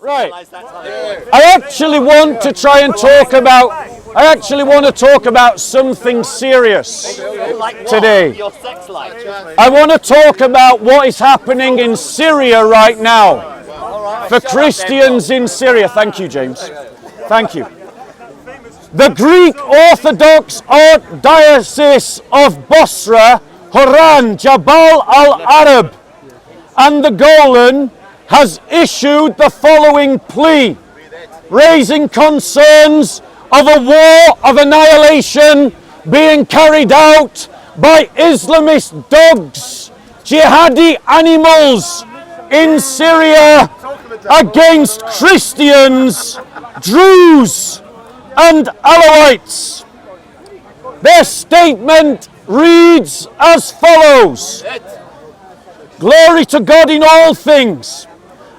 Right. I actually want to try and talk about something serious today. I want to talk about what is happening in Syria right now for Christians in Syria. Thank you, James. Thank you. The Greek Orthodox Archdiocese of Basra, Haran, Jabal al-Arab, and the Golan has issued the following plea, raising concerns of a war of annihilation being carried out by Islamist dogs, jihadi animals in Syria against Christians, Druze and Alawites. Their statement reads as follows: Glory to God in all things.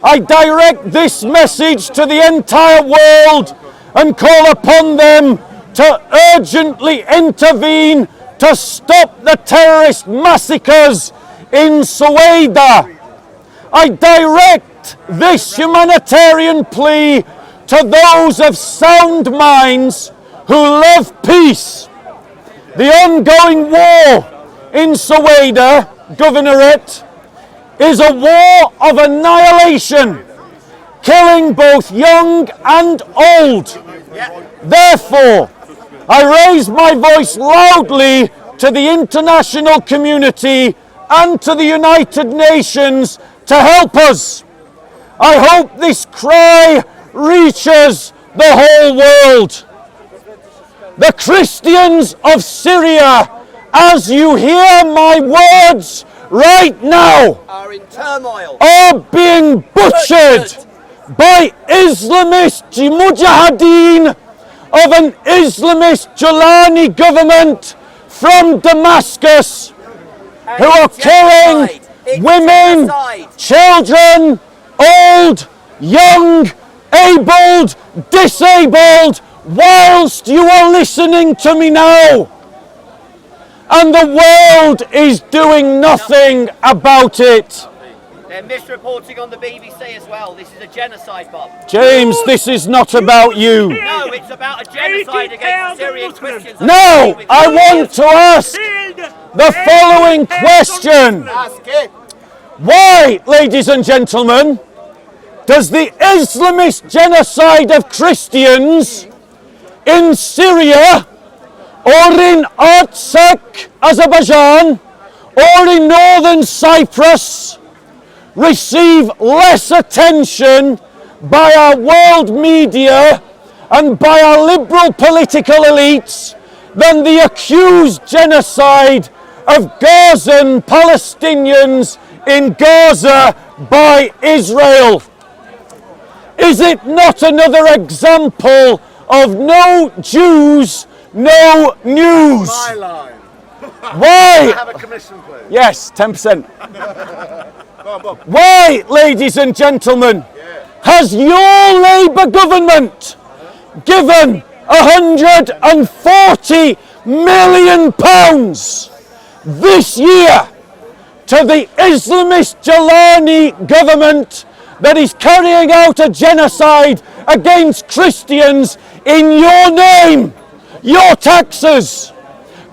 I direct this message to the entire world and call upon them to urgently intervene to stop the terrorist massacres in Suwaida. I direct this humanitarian plea to those of sound minds who love peace. The ongoing war in Suwaida Governorate is a war of annihilation, killing both young and old. Therefore, I raise my voice loudly to the international community and to the United Nations to help us. I hope this cry reaches the whole world. The Christians of Syria, as you hear my words right now, are in turmoil, are being butchered by Islamist mujahideen of an Islamist Jilani government from Damascus, who are killing women, children, old, young, abled, disabled, whilst you are listening to me now. And the world is doing nothing about it. They're misreporting on the BBC as well. This is a genocide, Bob. James, this is not about you. No, it's about a genocide against Syrian Christians. No, I want to ask the following question. Why, ladies and gentlemen, does the Islamist genocide of Christians in Syria or in Artsakh, Azerbaijan, or in northern Cyprus receive less attention by our world media and by our liberal political elites than the accused genocide of Gazan Palestinians in Gaza by Israel? Is it not another example of no Jews, no news? My line. Why? Have a commission, please. Yes, 10%. Go on, Bob. Why, ladies and gentlemen, has your Labour government given £140 million this year to the Islamist Jilani government that is carrying out a genocide against Christians in your name, your taxes,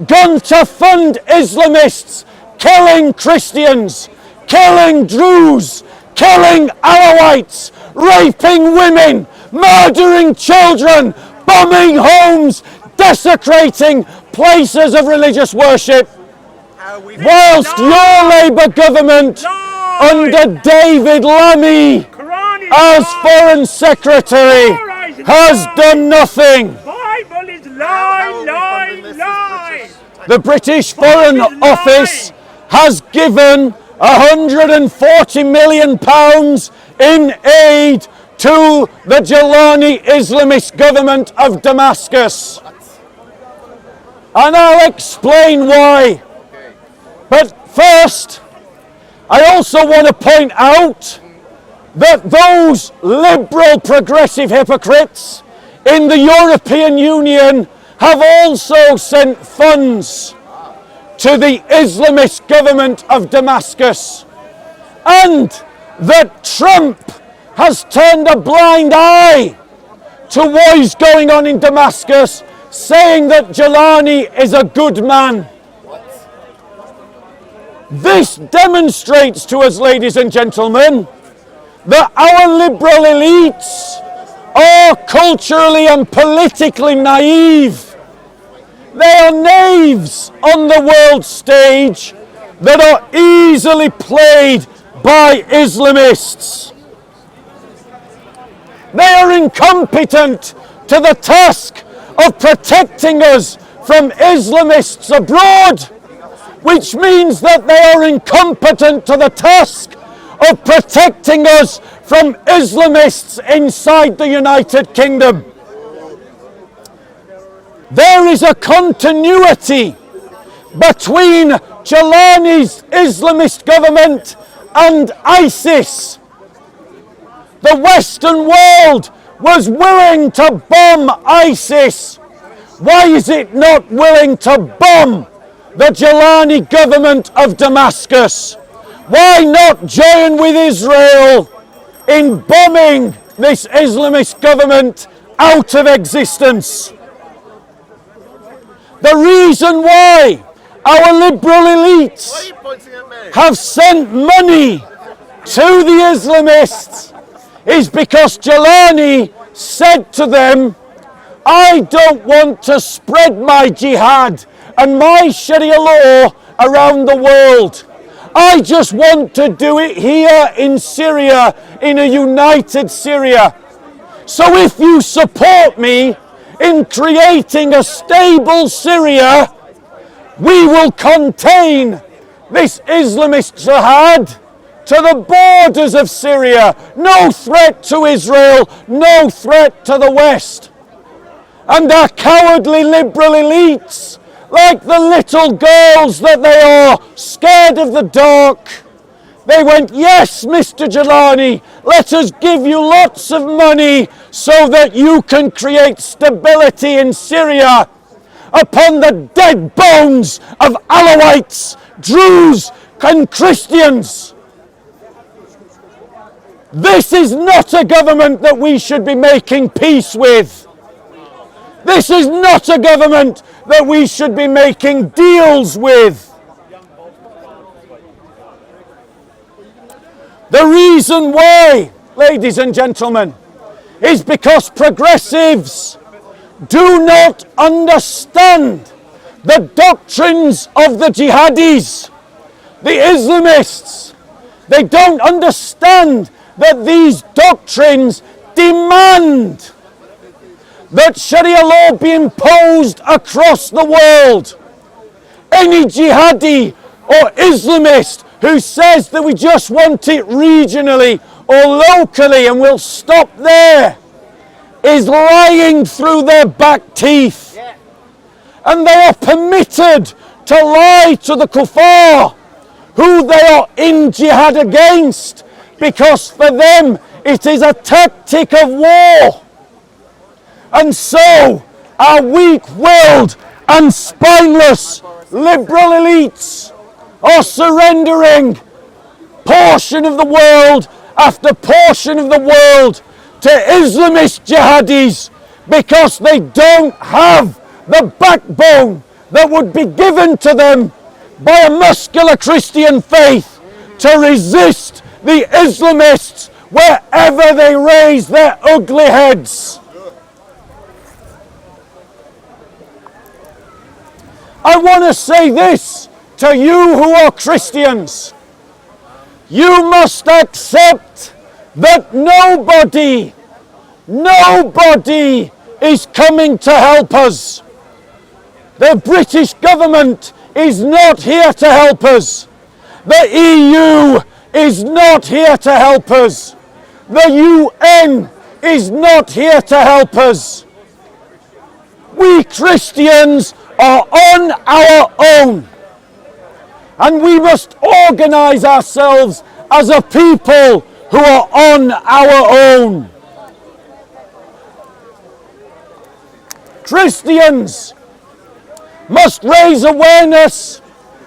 gone to fund Islamists killing Christians, killing Druze, killing Alawites, raping women, murdering children, bombing homes, desecrating places of religious worship, whilst your Labour government under David Lammy as Foreign Secretary has done nothing. The British Foreign Office has given £140 million in aid to the Jilani Islamist government of Damascus. And I'll explain why. But first, I also want to point out that those liberal progressive hypocrites in the European Union have also sent funds to the Islamist government of Damascus, and that Trump has turned a blind eye to what is going on in Damascus, saying that Jelani is a good man. This demonstrates to us, ladies and gentlemen, that our liberal elites are culturally and politically naive. They are knaves on the world stage that are easily played by Islamists. They are incompetent to the task of protecting us from Islamists abroad, which means that they are incompetent to the task of protecting us from Islamists inside the United Kingdom. There is a continuity between Jelani's Islamist government and ISIS. The Western world was willing to bomb ISIS. Why is it not willing to bomb the Jelani government of Damascus? Why not join with Israel in bombing this Islamist government out of existence? The reason why our liberal elites have sent money to the Islamists is because Jelani said to them, I don't want to spread my jihad and my Sharia law around the world. I just want to do it here in Syria, in a united Syria. So if you support me in creating a stable Syria, we will contain this Islamist jihad to the borders of Syria. No threat to Israel, no threat to the West. And our cowardly liberal elites, like the little girls that they are, scared of the dark, they went, yes, Mr. Jelani, let us give you lots of money so that you can create stability in Syria upon the dead bones of Alawites, Druze, and Christians. This is not a government that we should be making peace with. This is not a government that we should be making deals with. The reason why, ladies and gentlemen, is because progressives do not understand the doctrines of the jihadis, the Islamists. They don't understand that these doctrines demand that Sharia law be imposed across the world. Any jihadi or Islamist who says that we just want it regionally or locally and we'll stop there is lying through their back teeth. And they are permitted to lie to the kuffar, who they are in jihad against, because for them it is a tactic of war. And so our weak-willed and spineless liberal elites are surrendering portion of the world after portion of the world to Islamist jihadis because they don't have the backbone that would be given to them by a muscular Christian faith to resist the Islamists wherever they raise their ugly heads. I want to say this to you who are Christians. You must accept that nobody is coming to help us. The British government is not here to help us. The EU is not here to help us. The UN is not here to help us. We Christians are on our own. And we must organize ourselves as a people who are on our own. Christians must raise awareness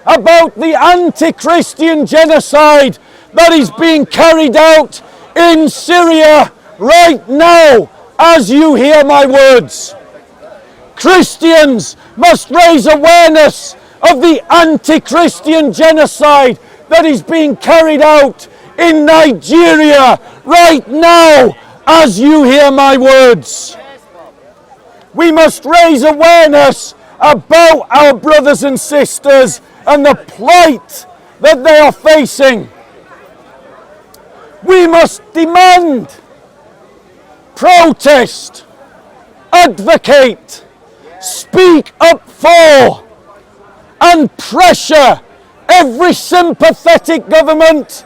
about the anti-Christian genocide that is being carried out in Syria right now as you hear my words. Christians must raise awareness of the anti-Christian genocide that is being carried out in Nigeria right now as you hear my words. We must raise awareness about our brothers and sisters and the plight that they are facing. We must demand, protest, advocate, speak up for, and pressure every sympathetic government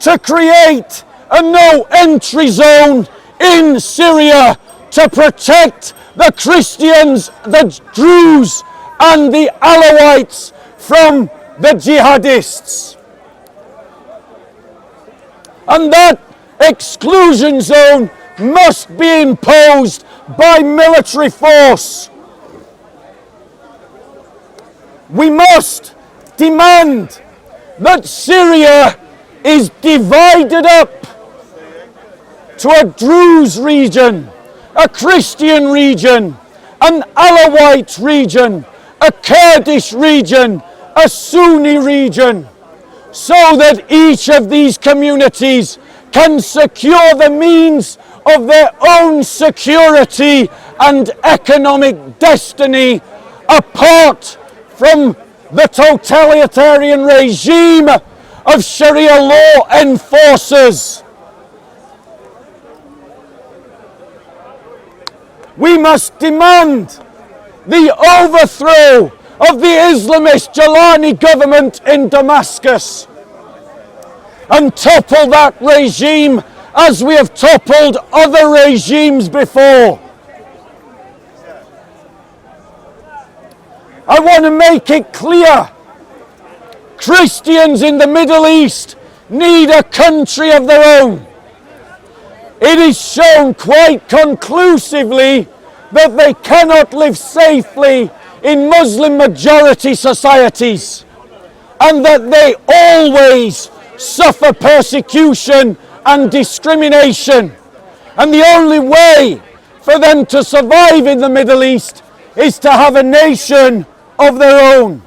to create a no-entry zone in Syria to protect the Christians, the Druze, and the Alawites from the jihadists. And that exclusion zone must be imposed by military force. We must demand that Syria is divided up to a Druze region, a Christian region, an Alawite region, a Kurdish region, a Sunni region, so that each of these communities can secure the means of their own security and economic destiny apart from the totalitarian regime of Sharia law enforcers. We must demand the overthrow of the Islamist Jalani government in Damascus and topple that regime as we have toppled other regimes before. I want to make it clear, Christians in the Middle East need a country of their own. It is shown quite conclusively that they cannot live safely in Muslim majority societies and that they always suffer persecution and discrimination. And the only way for them to survive in the Middle East is to have a nation of their own.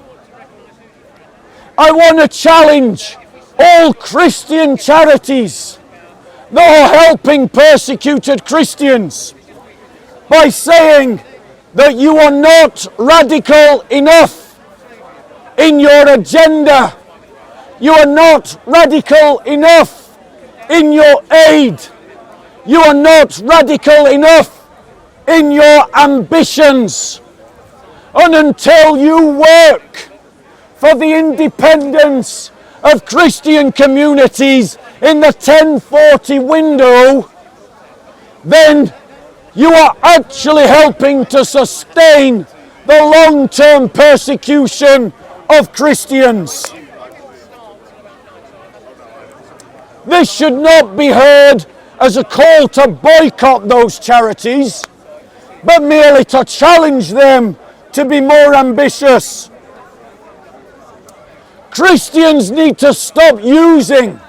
I want to challenge all Christian charities that are helping persecuted Christians by saying that you are not radical enough in your agenda. You are not radical enough in your aid. You are not radical enough in your ambitions. And until you work for the independence of Christian communities in the 1040 window, then you are actually helping to sustain the long-term persecution of Christians. This should not be heard as a call to boycott those charities, but merely to challenge them to be more ambitious. Christians need to stop using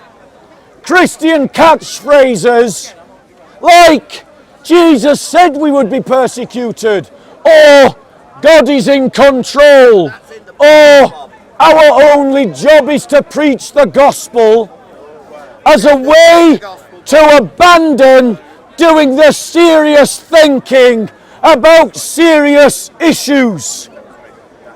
Christian catchphrases like Jesus said we would be persecuted, or God is in control, or our only job is to preach the gospel, as a way to abandon doing the serious thinking about serious issues.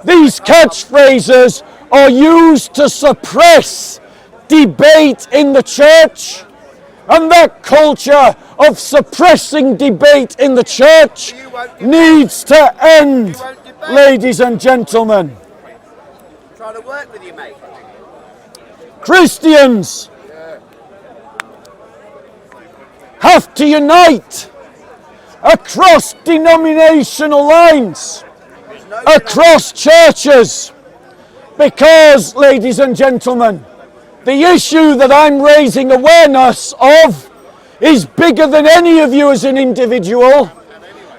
These catchphrases are used to suppress debate in the church, and that culture of suppressing debate in the church needs to end, ladies and gentlemen. Trying to work with you, mate. Christians have to unite across denominational lines, across churches, because, ladies and gentlemen, The issue that I'm raising awareness of is bigger than any of you as an individual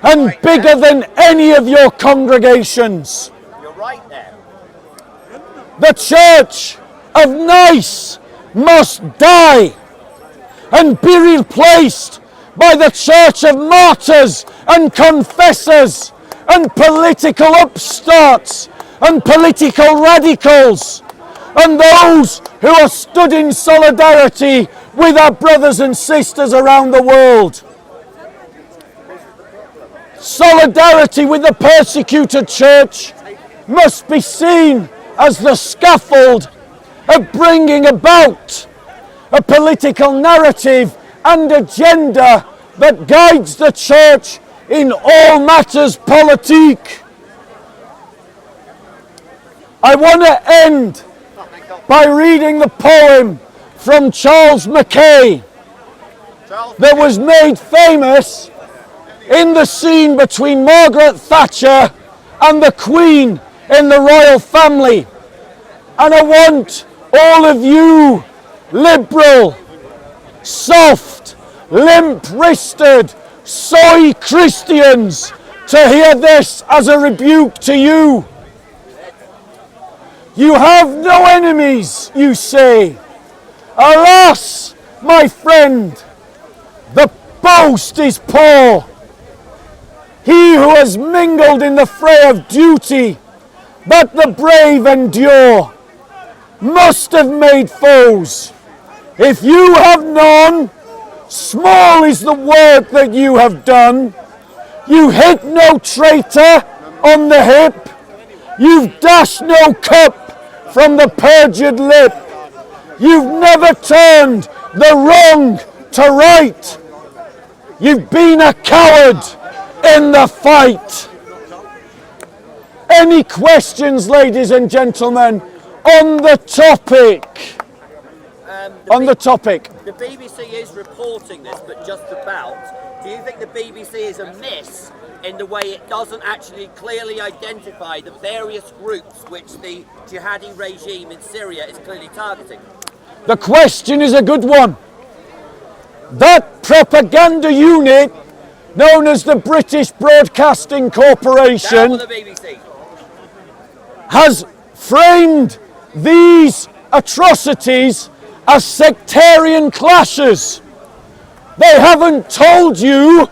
and bigger than any of your congregations. You're right there. The church of Nice must die and be replaced by the church of martyrs and confessors and political upstarts and political radicals and those who are stood in solidarity with our brothers and sisters around the world. Solidarity with the persecuted church must be seen as the scaffold of bringing about a political narrative and agenda that guides the church in all matters politique. I want to end by reading the poem from Charles Mackay that was made famous in the scene between Margaret Thatcher and the Queen in the royal family. And I want all of you liberal, soft, limp-wristed, soy Christians to hear this as a rebuke to you. You have no enemies, you say. Alas, my friend, the boast is poor. He who has mingled in the fray of duty, but the brave endure, must have made foes. If you have none, small is the work that you have done. You hit no traitor on the hip. You've dashed no cup from the perjured lip. You've never turned the wrong to right. You've been a coward in the fight. Any questions, ladies and gentlemen, on the topic? The BBC is reporting this, but just about. Do you think the BBC is amiss in the way it doesn't actually clearly identify the various groups which the jihadi regime in Syria is clearly targeting? The question is a good one. That propaganda unit, known as the British Broadcasting Corporation, the BBC. has framed these atrocities as sectarian clashes. They haven't told you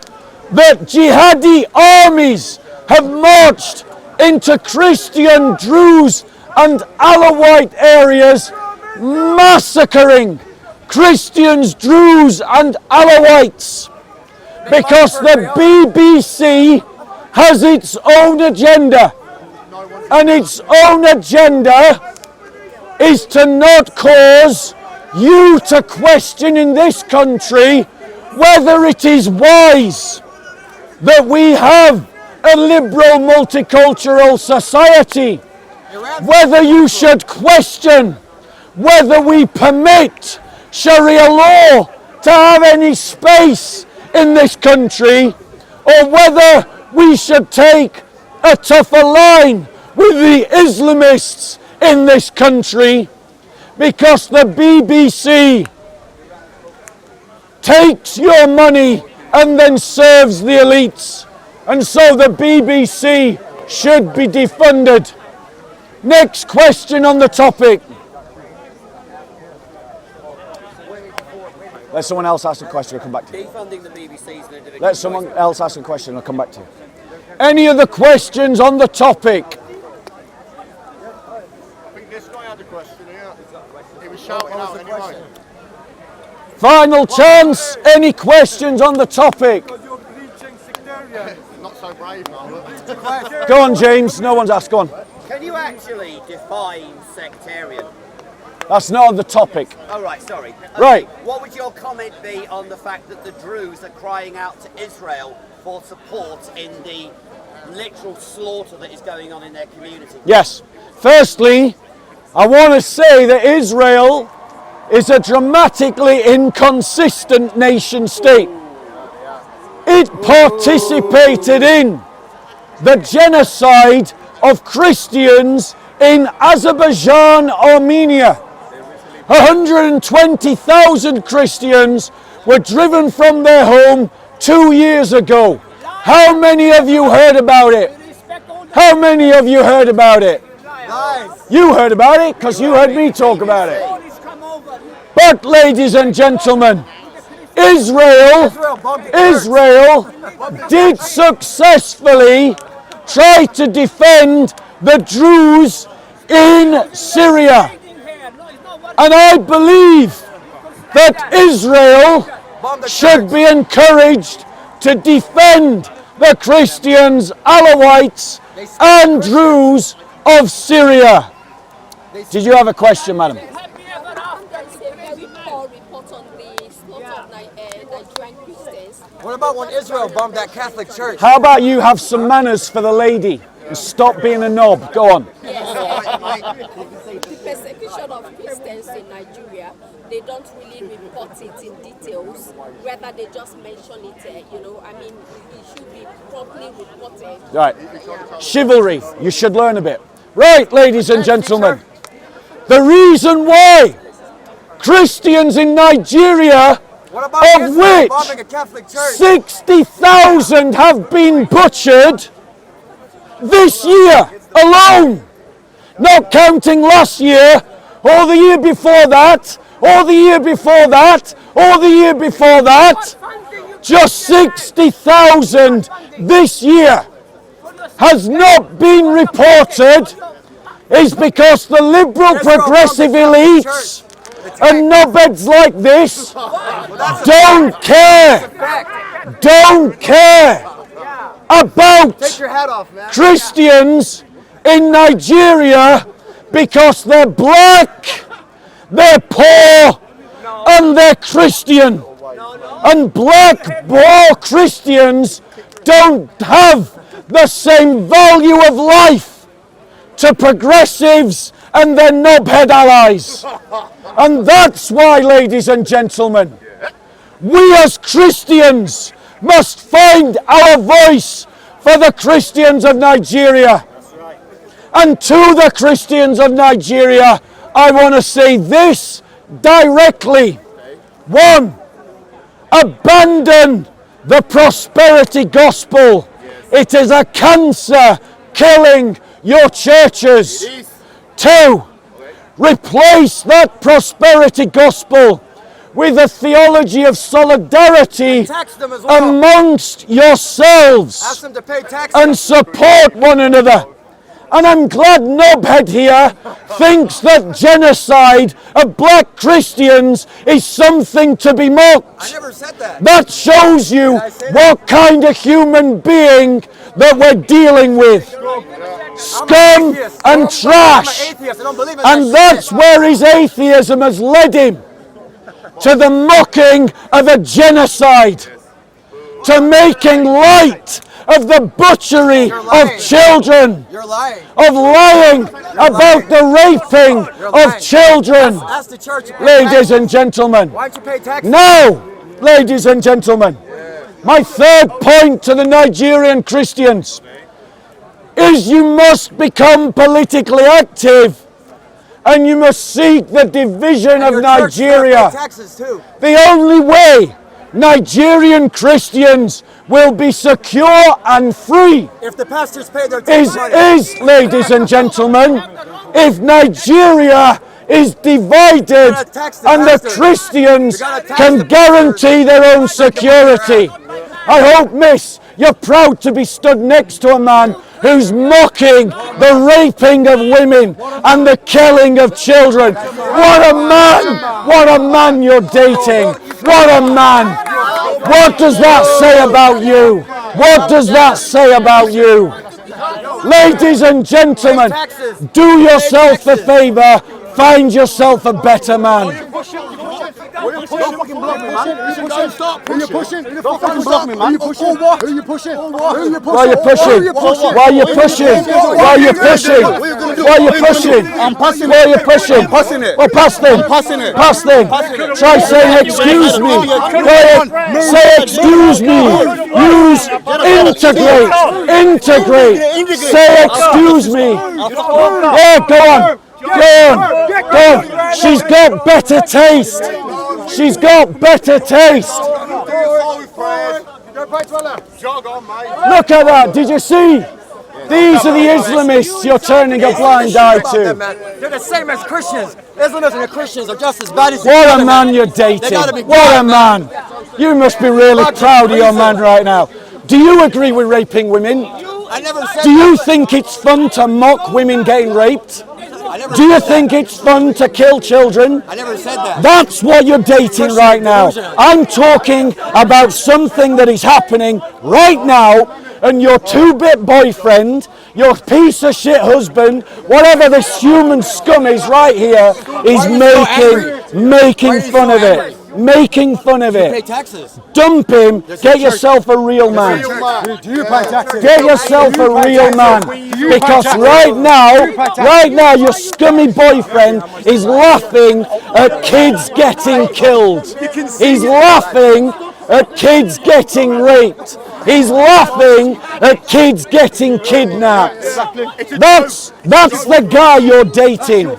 that jihadi armies have marched into Christian Druze and Alawite areas, massacring Christians, Druze and Alawites, because the BBC has its own agenda, and its own agenda is to not cause you to question in this country whether it is wise that we have a liberal multicultural society, whether you should question whether we permit Sharia law to have any space in this country, or whether we should take a tougher line with the Islamists in this country, because the BBC takes your money and then serves the elites, and so the BBC should be defunded. Next question on the topic. Let someone else ask a question, I'll come back to you. Defunding the BBC is an individual. Let someone else ask a question, I'll come back to you. Any other questions on the topic? I think this guy had a question here. He was shouting out anyway. Final chance, any questions on the topic? Not so brave now. Go on, James, no one's asked, go on. Can you actually define sectarian? That's not on the topic. Oh, right, sorry. Okay, Right. What would your comment be on the fact that the Druze are crying out to Israel for support in the literal slaughter that is going on in their community? Yes. Firstly, I want to say that Israel is a dramatically inconsistent nation state. It participated in the genocide of Christians in Azerbaijan, Armenia. 120,000 Christians were driven from their home 2 years ago. How many of you heard about it? How many of you heard about it? You heard about it because you heard me talk about it. But ladies and gentlemen, Israel did successfully try to defend the Druze in Syria. And I believe that Israel should be encouraged to defend the Christians, Alawites and Druze of Syria. Did you have a question, madam? What about when Israel bombed that Catholic church? How about you have some manners for the lady and stop being a knob? Go on. The persecution of Christians in Nigeria, they don't really report it in details. Rather, they just mention it, it should be properly reported. Right. Chivalry. You should learn a bit. Right, ladies and gentlemen. The reason why Christians in Nigeria, of which 60,000 have been butchered this year alone, not counting last year, or the year before that, or the year before that, or the year before that, just 60,000 this year has not been reported, is because the liberal progressive elites and knobheads like this don't care about Christians in Nigeria because they're black, they're poor, and they're Christian. And black, poor Christians don't have the same value of life to progressives and their knobhead allies. And that's why, ladies and gentlemen, we as Christians must find our voice for the Christians of Nigeria. And to the Christians of Nigeria, I want to say this directly. One, abandon the prosperity gospel. It is a cancer killing your churches. 2, replace that prosperity gospel with a theology of solidarity amongst yourselves and support one another. And I'm glad Knobhead here thinks that genocide of black Christians is something to be mocked. I never said that. That shows you what kind of human being that we're dealing with. Scum and trash. And that's where his atheism has led him. To the mocking of a genocide. To making light of the butchery of children, of lying about the raping of children. Ladies and gentlemen, now, ladies and gentlemen, my third point to the Nigerian Christians is you must become politically active and you must seek the division of Nigeria. The only way Nigerian Christians will be secure and free if the pastors pay their taxes is, ladies and gentlemen, if Nigeria is divided and the Christians can guarantee their own security. I hope, miss, you're proud to be stood next to a man who's mocking the raping of women and the killing of children. What a man you're dating. What a man. What does that say about you? What does that say about you? Ladies and gentlemen, do yourself a favor, find yourself a better man. Don't fucking block me, man. Stop pushing. Who you pushing? Don't fucking block me, man. Who you pushing? Who you pushing? Why are you pushing? Why are you pushing? Why are you pushing? Why are you pushing? I'm passing it. Why are you pushing? I'm passing it. Well, pass them. I'm passing it. Pass them. Try saying excuse me. Say excuse me. Use integrate. Integrate. Say excuse me. Yeah, go on. Go. She's got better taste. She's got better taste. Look at that. Did you see? These are the Islamists you're turning a blind eye to. They're the same as Christians. Islamists and the Christians are just as bad as What a man you're dating. What a man. You must be really proud of your man right now. Do you agree with raping women? I never said Do you think it's fun to mock women getting raped? Do you think it's fun to kill children? I never said that. That's what you're dating right now. I'm talking about something that is happening right now, and your two-bit boyfriend, your piece of shit husband, whatever this human scum is right here, is making fun of it. Making fun of Pay it. taxes. Dump him. Get yourself a real man. Do you pay taxes? Get yourself a real man. Because right now, your scummy boyfriend is laughing at kids getting killed. He's laughing at kids getting raped. He's laughing at kids getting kidnapped. That's the guy you're dating.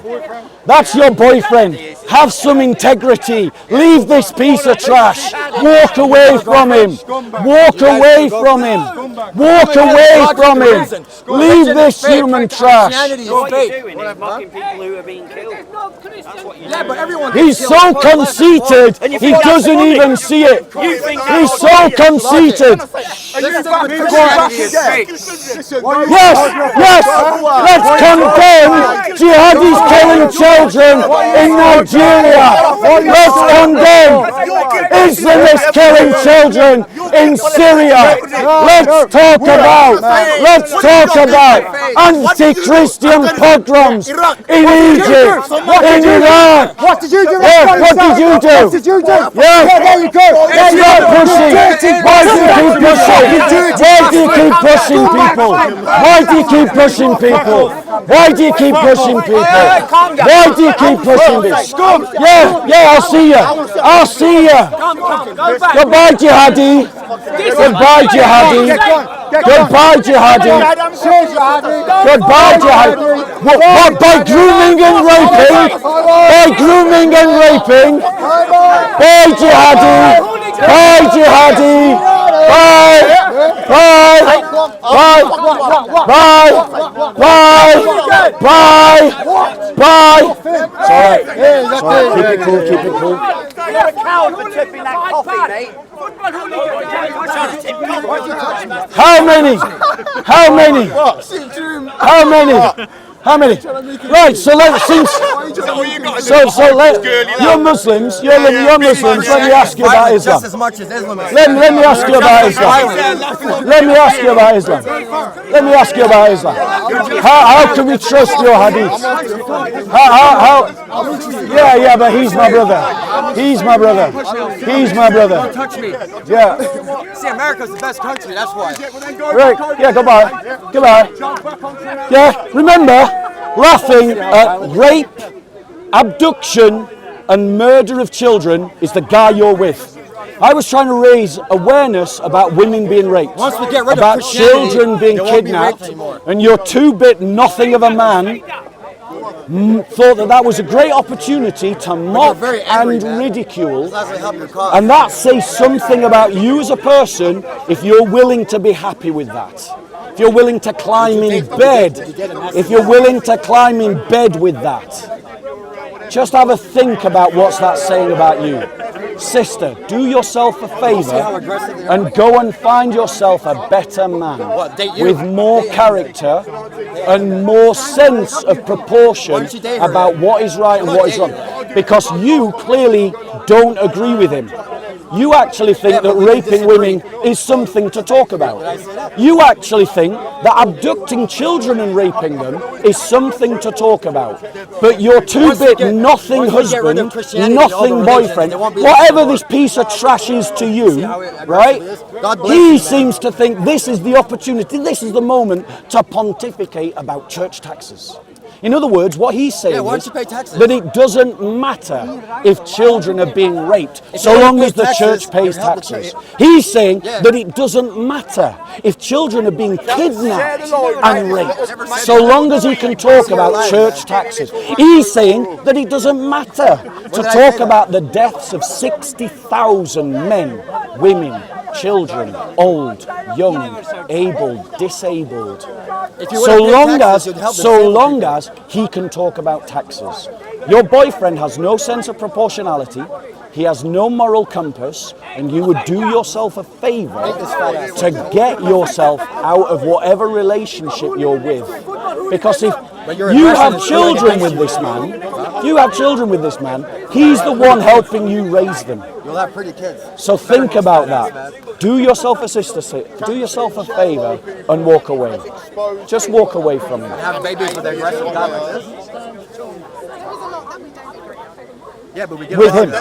That's your boyfriend. Have some integrity. Leave this piece of trash. Walk away from him. Walk away from him. Walk away from him. Leave this human trash. Yeah, but everyone. He's so conceited, he doesn't even see it. He's so conceited. Yes, let's condemn jihadis killing children in Nigeria. Let's condemn Islamists killing children in Syria. Let's talk about anti-Christian pogroms in Egypt, in Iran. What did you do? What did you do? What did you do? Yeah, there you go. Stop pushing. Why do you keep pushing? Why do you keep pushing people? Why do you keep pushing people? Why do you keep pushing people? Why do you keep pushing this? Yeah, I'll see you. I'll see you. Goodbye, jihadi. Goodbye, jihadi. Goodbye, jihadi. Goodbye, jihadi. What, by grooming and raping? By grooming and raping? Bye, jihadi. Bye, jihadi. Bye. Bye. Bye. Bye. Bye. Bye. Bye. It's all right. Keep it cool. Keep it cool. You're a coward for tipping that coffee, mate. How many? How many? How many? How many? Right, so let you're Muslims. You're Muslims. Let me ask you about Islam. Just as much as Islamists. Let me ask you about Islam. Let me ask you about Islam. Let me ask you about Islam. How can we trust your hadith? How? Yeah, but he's my brother. He's my brother. He's my brother. Don't touch me. Yeah. See, America's the best country, that's why. Right. Yeah. Goodbye. Goodbye. Yeah. Remember, laughing at rape, abduction, and murder of children is the guy you're with. I was trying to raise awareness about women being raped, Once we get rid about of Christianity, children being there won't be rape kidnapped, anymore. and your two-bit nothing of a man thought that was a great opportunity to mock very angry, and man. ridicule, That's not help your cause. and that says something about you as a person if you're willing to be happy with that. If you're willing to climb in bed, if you're willing to climb in bed with that. Just have a think about what's that saying about you. Sister, do yourself a favour and go and find yourself a better man with more character and more sense of proportion about what is right and what is wrong. Because you clearly don't agree with him. You actually think that raping women is something to talk about. You actually think that abducting children and raping them is something to talk about. But your two-bit nothing husband, nothing boyfriend, whatever this piece of trash is to you, right? He seems to think this is the opportunity, this is the moment to pontificate about church taxes. In other words, what he's saying why is don't you pay taxes? that it doesn't matter if children are being raped, so you don't long pay as the taxes, church pays you're helping taxes. the church. He's saying that it doesn't matter if children are being kidnapped and raped, so long as he can talk about church taxes. He's saying that it doesn't matter to talk about the deaths of 60,000 men, women, children, old, young, able, disabled, so long as he can talk about taxes. Your boyfriend has no sense of proportionality, he has no moral compass, and you would do yourself a favor to get yourself out of whatever relationship you're with. Because if you have children with this man, he's the one helping you raise them. You'll have pretty kids. So think about that. Do yourself a sister, do yourself a favor and walk away. Just walk away from that. Have babies with aggressive guy like this. Yeah, but we get With him.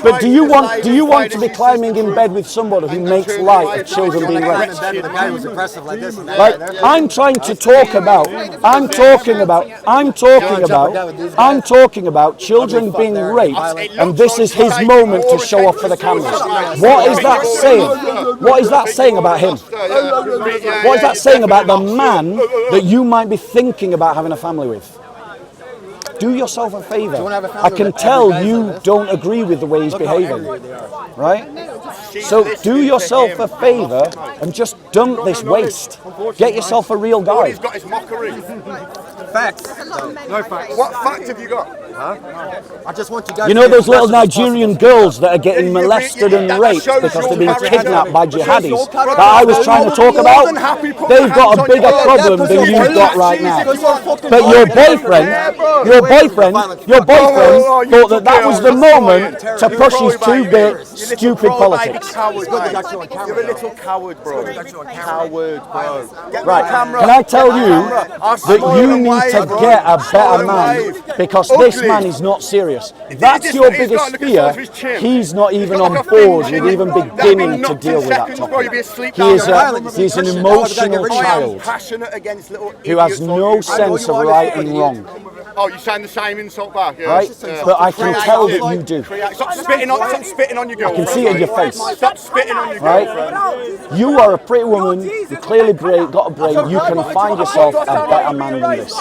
But do you want to be climbing in bed with somebody who makes light of children being raped? The guy was aggressive like this. Like, I'm talking about children being raped, and this is his moment to show off for the cameras. What is that saying? What is that saying about him? What is that saying about the man that you might be thinking about having a family with? Do yourself a favor. I can tell you don't agree with the way he's behaving, right? So do yourself a favor and just dump this waste. Get yourself a real guy. He's got his mockery. Facts. No facts. What fact have you got? I just want you guys. You know those little Nigerian girls that are getting molested and raped because they're being kidnapped by jihadis that I was trying to talk about? They've got a bigger problem than you've got right now. But your boyfriend thought that was the moment to push his two-bit stupid politics. You're a little coward, bro. Coward, bro. Right, can I tell you that you need to get a better man, because this man is not serious. That's your biggest fear. He's not even on board with even beginning to deal with that topic. He's an emotional child who has no sense of right and wrong. Oh, you saying the same insult back? Yeah. Right? But I can tell that you do. Stop spitting on your girlfriend. I can see it in your face. Stop spitting on your girlfriend. Right? You are a pretty woman. You're clearly got a brain. You can find yourself a better man than this.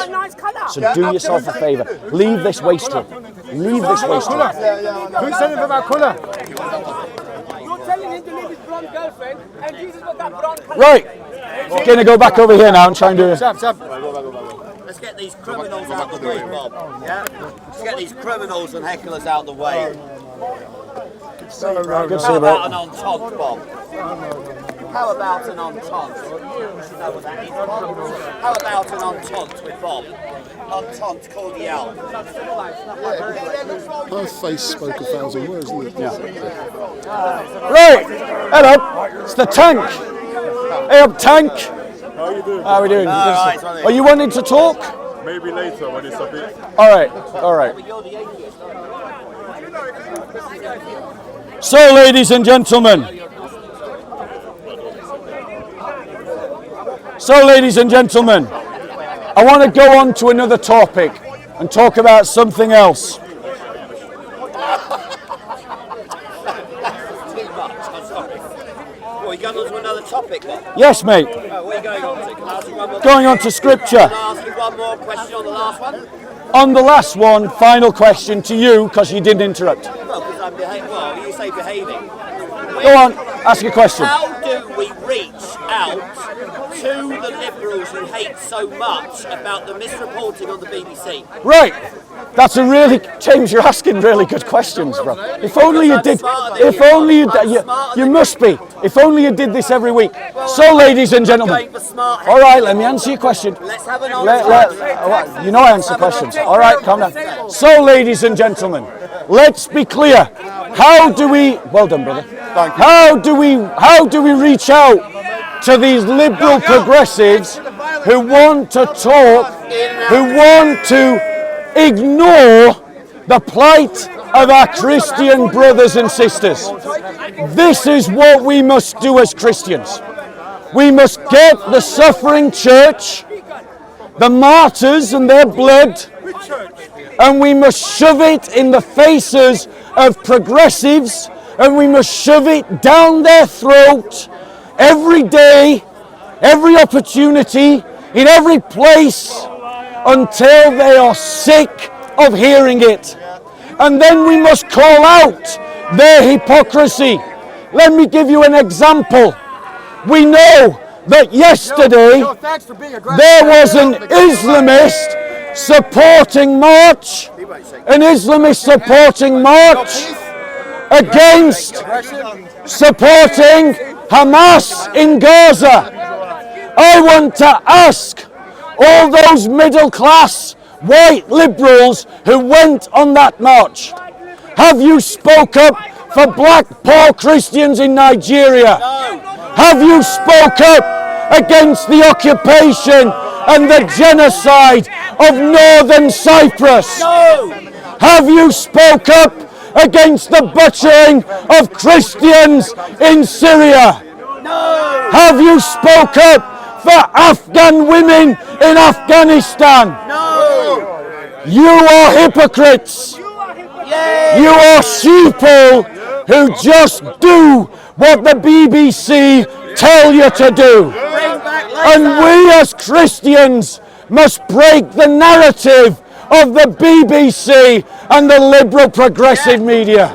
So do yourself a favour. Leave this wastrel. Leave this wastrel. Who's telling him about colour? You're telling him to leave his blonde girlfriend, and Jesus got that blonde colour. Right. Going to go back over here now and try and do it. Let's get these criminals out the way, Bob. Yeah? Let's get these criminals and hecklers out the way. Good to see How you, about an bro. entente, Bob? How about an entente? Know what that is, Bob? How about an entente with Bob? Entente cordiale. Her face spoke 1,000 words, didn't it? Right. Hello. It's the tank. Hey up, tank. How you doing? How are we doing? Right, Are you wanting to talk? Maybe later when it's a bit. All right. All right. So, ladies and gentlemen. I want to go on to another topic and talk about something else. Well, you going on to another topic, Bob? Yes, mate. What are you going on to? Can I ask you one more Going on to scripture. Can I ask you one more question on the last one? On the last one, final question to you, because you didn't interrupt. Well, because I'm behaving. Well, you say behaving. Go on, ask your question. How do we reach out to the liberals who hate so much about the misreporting on the BBC? Right. That's a really, James, you're asking really good questions, bro. If only you did, you must be. If only you did this every week. So, ladies and gentlemen, all right, let me answer your question. Let's have an answer. You know I answer questions. All right, calm down. So, ladies and gentlemen, let's be clear. How do we, well done, brother. How do we reach out to these liberal progressives who want to talk, who want to ignore the plight of our Christian brothers and sisters? This is what we must do as Christians. We must get the suffering church the martyrs and their blood, and we must shove it in the faces of progressives, and we must shove it down their throat every day, every opportunity, in every place, until they are sick of hearing it. And then we must call out their hypocrisy. Let me give you an example. We know that yesterday there was an Islamist supporting march, against supporting Hamas in Gaza. I want to ask all those middle class white liberals who went on that march, have you spoke up for black poor Christians in Nigeria? Have you spoke up against the occupation and the genocide of Northern Cyprus? Have you spoke up against the butchering of Christians in Syria? Have you spoke up for Afghan women in Afghanistan? You are hypocrites. You are sheeple who just do what the BBC tell you to do. And we as Christians must break the narrative of the BBC and the liberal progressive media.